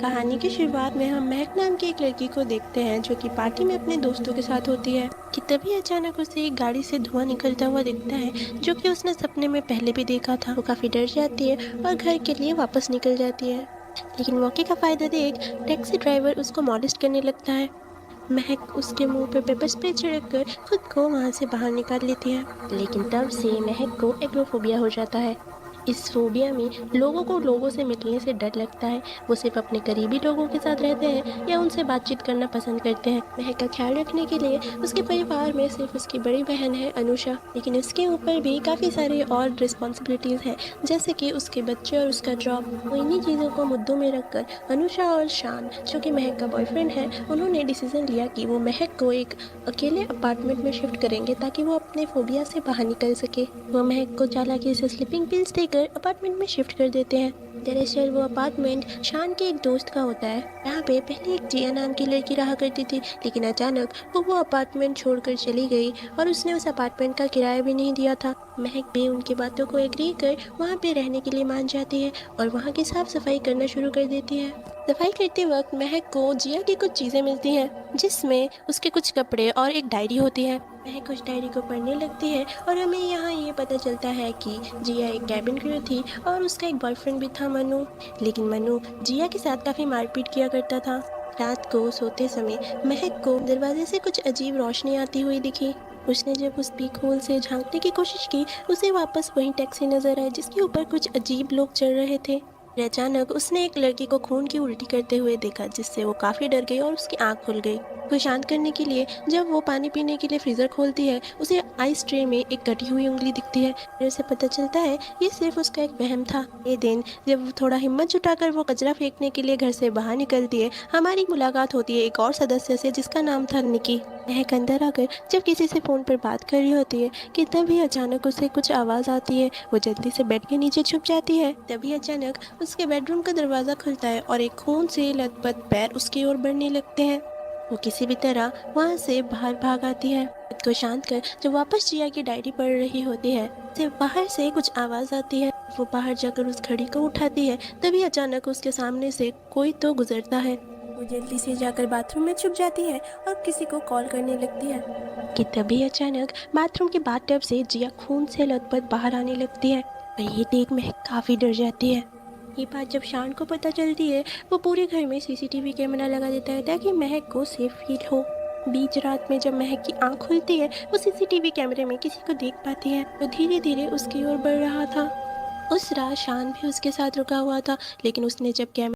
कहानी की शुरुआत में हम महक नाम की एक लड़की को देखते हैं जो कि पार्टी में अपने दोस्तों के साथ होती है कि तभी अचानक उसे एक गाड़ी से धुआं निकलता हुआ दिखता है जो कि उसने सपने में पहले भी देखा था। वो काफी डर जाती है और घर के लिए वापस निकल जाती है, लेकिन मौके का फायदा देख टैक्सी ड्राइवर उसको मॉलेस्ट करने लगता है। महक उसके मुंह पे पेपर स्प्रे छिड़क कर खुद को वहां से बाहर निकाल लेती है, लेकिन तब से महक को एग्रोफोबिया हो जाता है। इस फोबिया में लोगों को लोगों से मिलने से डर लगता है। वो सिर्फ अपने करीबी लोगों के साथ रहते हैं या उनसे बातचीत करना पसंद करते हैं। महक का ख्याल रखने के लिए उसके परिवार में सिर्फ उसकी बड़ी बहन है अनुषा, लेकिन उसके ऊपर भी काफ़ी सारे और रिस्पॉन्सिबिलिटीज़ हैं, जैसे कि उसके बच्चे और उसका जॉब। वो इन्हीं चीज़ों को मुद्दों में रखकर अनुषा और शान, जो कि महक का बॉयफ्रेंड है, उन्होंने डिसीजन लिया कि वो महक को एक अकेले अपार्टमेंट में शिफ्ट करेंगे ताकि वो अपने फोबिया से बाहर निकल सके। वो महक को चालाकी से स्लीपिंग पिल्स देकर अपार्टमेंट में शिफ्ट कर देते हैं। दरअसल वो अपार्टमेंट शान के एक दोस्त का होता है। यहाँ पे पहले एक जिया नाम की लड़की रहा करती थी, लेकिन अचानक वो अपार्टमेंट छोड़कर चली गई और उसने उस अपार्टमेंट का किराया भी नहीं दिया था। महक भी उनकी बातों को एग्री कर वहाँ पे रहने के लिए मान जाती है और वहाँ की साफ सफाई करना शुरू कर देती है। सफाई करते वक्त महक को जिया की कुछ चीजें मिलती हैं, जिसमें उसके कुछ कपड़े और एक डायरी होती है। महक उस डायरी को पढ़ने लगती है और हमें यहाँ ये पता चलता है कि जिया एक कैबिन क्रू थी और उसका एक बॉयफ्रेंड भी था मनु, लेकिन मनु जिया के साथ काफी मारपीट किया करता था। रात को सोते समय महक को दरवाजे से कुछ अजीब रोशनी आती हुई दिखी। उसने जब उस पीक होल से झांकने की कोशिश की, उसे वापस वही टैक्सी नजर आई जिसके ऊपर कुछ अजीब लोग चढ़ रहे थे। फिर अचानक उसने एक लड़की को खून की उल्टी करते हुए देखा, जिससे वो काफी डर गई और उसकी आंख खुल गई। को शांत करने के लिए जब वो पानी पीने के लिए फ्रीजर खोलती है, उसे आइस ट्रे में एक कटी हुई उंगली दिखती है। फिर उसे पता चलता है ये सिर्फ उसका एक वहम था। ये दिन जब वो थोड़ा हिम्मत जुटाकर वो कचरा फेंकने के लिए घर से बाहर निकलती है, हमारी मुलाकात होती है एक और सदस्य से जिसका नाम था निकी। महक अंदर आकर जब किसी से फोन पर बात कर रही होती है कि तभी अचानक उसे कुछ आवाज आती है। वो जल्दी से बेड के नीचे छुप जाती है। तभी अचानक उसके बेडरूम का दरवाजा खुलता है और एक खून से लथपथ पैर उसकी ओर बढ़ने लगते हैं। वो किसी भी तरह वहां से बाहर भाग आती है। खुद को शांत कर जब वापस जिया की डायरी पढ़ रही होती है, उसे बाहर से कुछ आवाज आती है। वो बाहर जाकर उस घड़ी को उठाती है, तभी अचानक उसके सामने से कोई तो गुजरता है। वो जल्दी से जाकर बाथरूम में छुप जाती है और किसी को कॉल करने लगती है कि तभी अचानक बाथरूम के बाथटब से जिया खून से लथपथ बाहर आने लगती है और ये देख महक काफी डर जाती है। ये बात जब शान को पता चलती है, वो पूरे घर में सीसीटीवी कैमरा लगा देता है ताकि महक को सेफ फील हो। बीच रात में जब महक की आंख खुलती है, वो सीसीटीवी कैमरे में किसी को देख पाती है। वो धीरे धीरे उसकी ओर बढ़ रहा था। उस रात शान भी उसके साथ रुका हुआ था, लेकिन उसने जब कैमरा